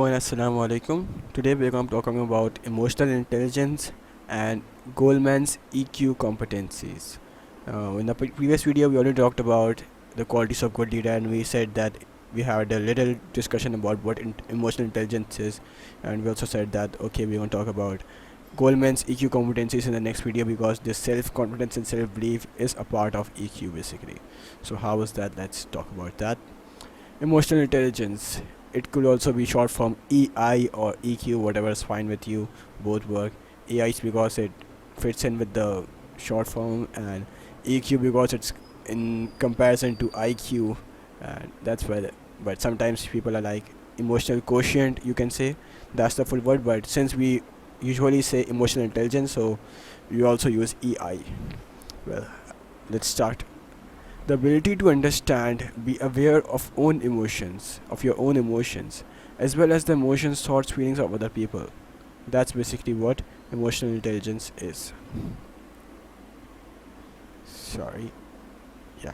and Assalamu alaikum. Today we're going to be talking about emotional intelligence and Goleman's EQ competencies. In the previous video, we already talked about the qualities of good leader, and we said that we had a little discussion about what emotional intelligence is, and we also said that okay, we're going to talk about Goleman's EQ competencies in the next video because this self-confidence and self-belief is a part of EQ basically. So how is that? Let's talk about that. Emotional intelligence. It could also be short from EI or EQ, whatever is fine with you. Both work. EI is because it fits in with the short form, and EQ because it's in comparison to IQ, and that's why. But sometimes people are like emotional quotient. You can say that's the full word. But since we usually say emotional intelligence, so we also use EI. Well, let's start. The ability to understand, be aware of your own emotions, as well as the emotions, thoughts, feelings of other people. That's basically what emotional intelligence is. Sorry. Yeah.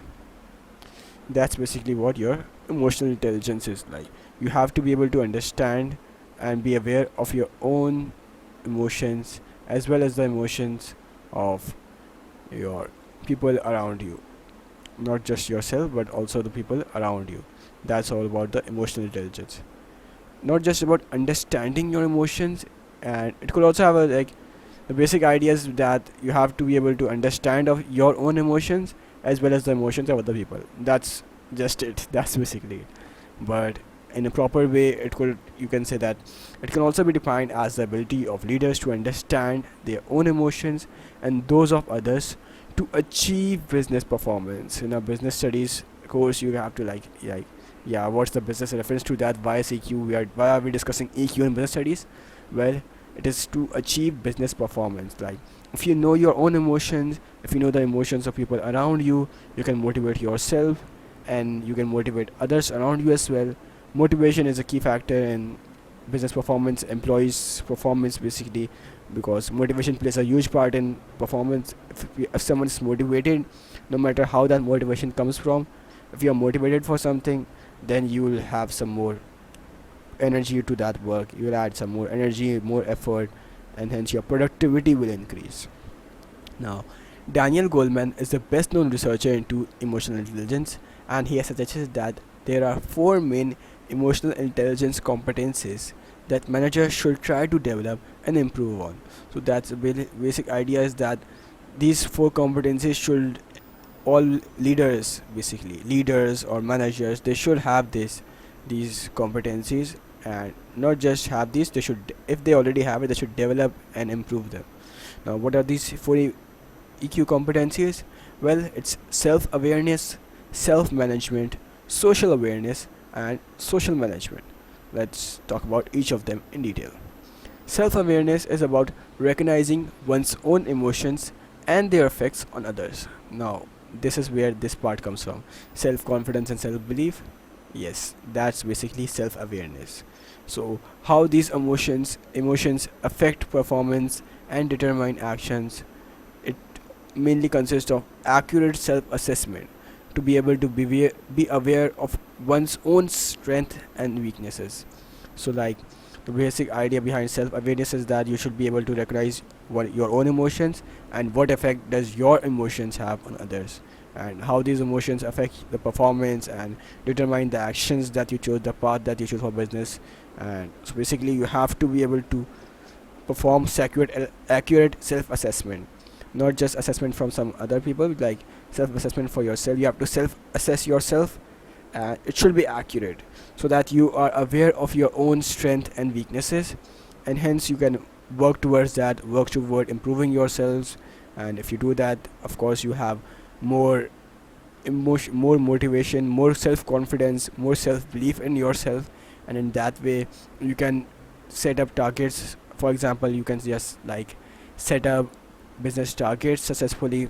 That's basically what your emotional intelligence is like. You have to be able to understand and be aware of your own emotions as well as the emotions of your people around you, not just yourself but also the people around you. That's all about the emotional intelligence, not just about understanding your emotions. And it could also have a like the basic ideas that you have to be able to understand of your own emotions as well as the emotions of other people. That's just it. That's basically it. But in a proper way, it could, you can say that it can also be defined as the ability of leaders to understand their own emotions and those of others to achieve business performance. In a business studies course, you have to yeah, what's the business reference to that? Why is EQ? Why are we discussing EQ in business studies? Well, it is to achieve business performance. Like, if you know your own emotions, if you know the emotions of people around you, you can motivate yourself and you can motivate others around you as well. Motivation is a key factor in business performance, employees performance basically, because motivation plays a huge part in performance. If someone is motivated, no matter how that motivation comes from, if you are motivated for something, then you will have some more energy to that work. You will add some more energy, more effort, and hence your productivity will increase. Now, Daniel Goleman is the best known researcher into emotional intelligence, and he has suggested that there are four main emotional intelligence competencies that managers should try to develop and improve on. So that's a basic idea, is that these four competencies should all leaders, basically leaders or managers, they should have these competencies, and not just have these, they should, if they already have it, they should develop and improve them. Now, what are these four EQ competencies? Well, it's self-awareness, self-management, social awareness, and social management. Let's talk about each of them in detail. Self-awareness is about recognizing one's own emotions and their effects on others. Now, this is where this part comes from. Self-confidence and self-belief. Yes, that's basically self-awareness. So, how these emotions affect performance and determine actions. It mainly consists of accurate self-assessment to be able to be aware of one's own strength and weaknesses. So, like, the basic idea behind self-awareness is that you should be able to recognize what your own emotions and what effect does your emotions have on others, and how these emotions affect the performance and determine the actions that you chose, the path that you choose for business. And so basically you have to be able to perform accurate self-assessment, not just assessment from some other people, like self-assessment for yourself. You have to self-assess yourself, and it should be accurate so that you are aware of your own strength and weaknesses, and hence you can work towards that, work toward improving yourselves. And if you do that, of course you have more emotion, more motivation, more self-confidence, more self-belief in yourself, and in that way you can set up targets. For example, you can just like set up business targets successfully,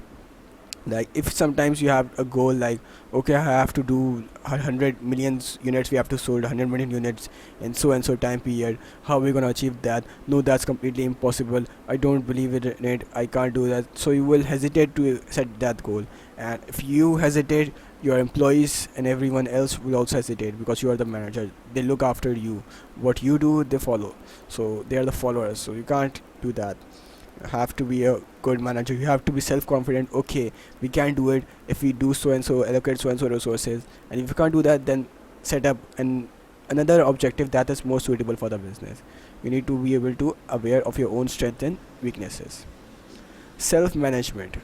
Like if sometimes you have a goal like, okay, I have to do 100 millions units, we have to sold 100 million units in so and so time period. How are we going to achieve that? No, that's completely impossible. I don't believe in it. I can't do that. So you will hesitate to set that goal. And if you hesitate, your employees and everyone else will also hesitate, because you are the manager. They look after you. What you do, they follow. So they are the followers. So you can't do that. Have to be a good manager. You have to be self-confident. Okay, we can do it if we do so and so, allocate so and so resources. And if you can't do that, then set up another objective that is more suitable for the business. You need to be able to aware of your own strengths and weaknesses. Self-management.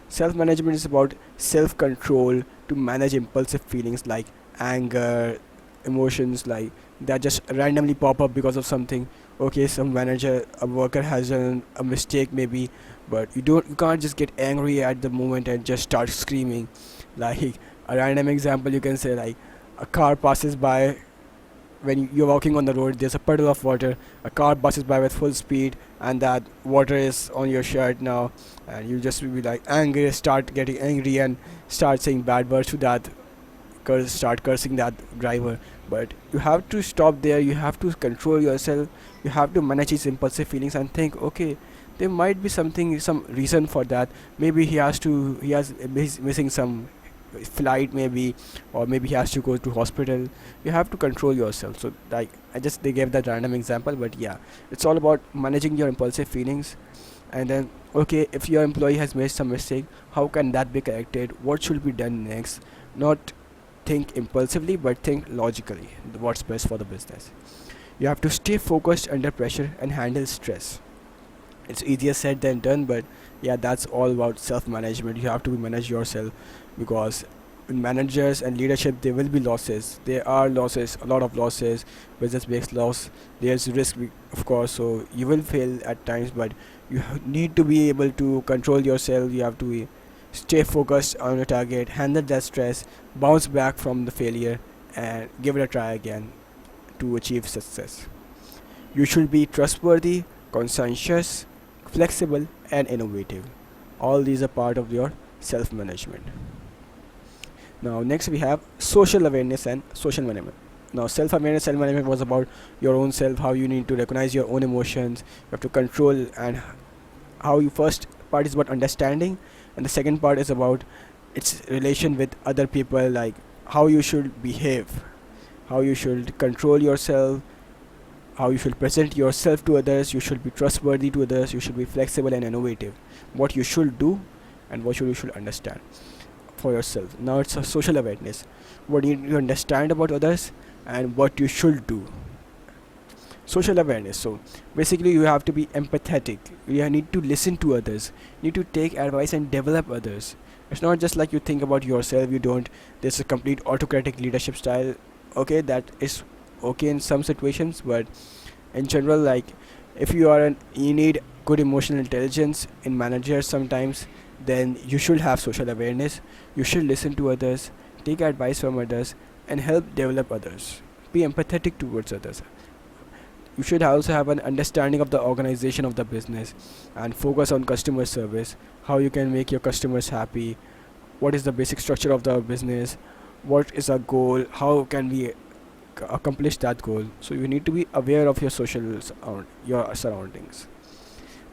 Self-management is about self-control to manage impulsive feelings like anger, emotions like that just randomly pop up because of something. Okay, some manager, a worker has done a mistake maybe, but you can't just get angry at the moment and just start screaming. Like a random example, you can say like a car passes by. When you're walking on the road, there's a puddle of water, a car passes by with full speed, and that water is on your shirt now, and you just be like angry, start getting angry and start saying bad words to that, start cursing that driver. But you have to stop there. You have to control yourself. You have to manage his impulsive feelings and think, okay, there might be some reason for that. Maybe he's missing some flight maybe, or maybe he has to go to hospital. You have to control yourself. So like they gave that random example, but yeah, it's all about managing your impulsive feelings. And then, okay, if your employee has made some mistake, how can that be corrected? What should be done next? Not think impulsively, but think logically, what's best for the business. You have to stay focused under pressure and handle stress. It's easier said than done, but yeah, that's all about self management. You have to manage yourself, because in managers and leadership there will be losses. There are losses, a lot of losses. Business makes loss. There's risk, of course, so you will fail at times, but need to be able to control yourself. You have to stay focused on your target, handle that stress, bounce back from the failure, and give it a try again to achieve success. You should be trustworthy, conscientious, flexible, and innovative. All these are part of your self management. Now, next we have social awareness and social management. Now, self awareness, self management was about your own self, how you need to recognize your own emotions, you have to control, and how you first part is about understanding, and the second part is about its relation with other people, like how you should behave, how you should control yourself, how you should present yourself to others. You should be trustworthy to others. You should be flexible and innovative. What you should do, and what you should understand for yourself. Now it's a social awareness. What you need to understand about others and what you should do. Social awareness. So basically, you have to be empathetic. You need to listen to others. You need to take advice and develop others. It's not just like you think about yourself. You don't. There's a complete autocratic leadership style. Okay, that is okay in some situations, but in general, like if you need good emotional intelligence in managers sometimes, then you should have social awareness. You should listen to others, take advice from others, and help develop others. Be empathetic towards others. You should also have an understanding of the organization of the business and focus on customer service, how you can make your customers happy, what is the basic structure of the business, what is our goal, how can we accomplish that goal. So you need to be aware of your surroundings.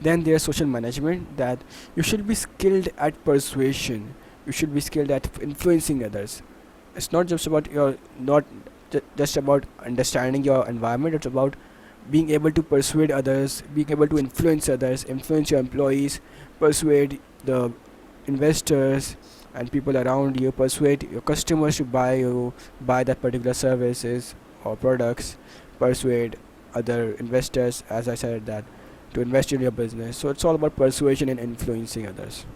Then there's social management, that you should be skilled at persuasion. You should be skilled at influencing others. It's not just about your not just about understanding your environment. It's about being able to persuade others, being able to influence others, influence your employees, persuade the investors and people around you, persuade your customers to buy that particular services or products, persuade other investors, as I said, that to invest in your business. So it's all about persuasion and influencing others.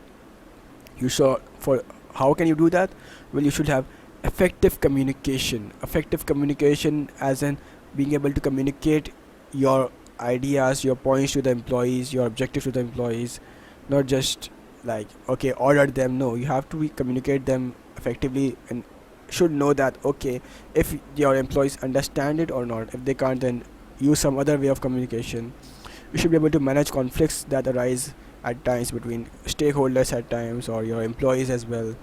You saw for how can you do that? Well, you should have effective communication. Effective communication, as in being able to communicate your ideas, your points to the employees, your objectives to the employees, not just like okay order them. No, you have to communicate them effectively, and should know that okay, if your employees understand it or not. If they can't, then use some other way of communication. You should be able to manage conflicts that arise at times between stakeholders at times or your employees as well.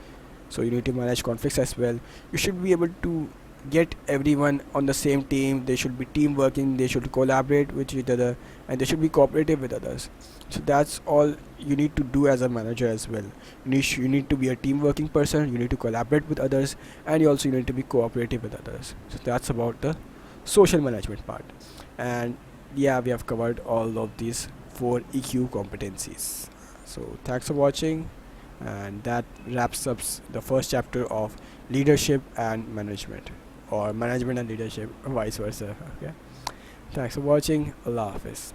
So you need to manage conflicts as well. You should be able to get everyone on the same team. They should be team working, they should collaborate with each other, and they should be cooperative with others. So that's all you need to do as a manager as well. You need to be a team working person, you need to collaborate with others, and you also need to be cooperative with others. So that's about the social management part. And yeah, we have covered all of these four EQ competencies. So thanks for watching, and that wraps up the first chapter of leadership and management, or management and leadership, vice versa. Okay, thanks for watching. Allah Hafiz.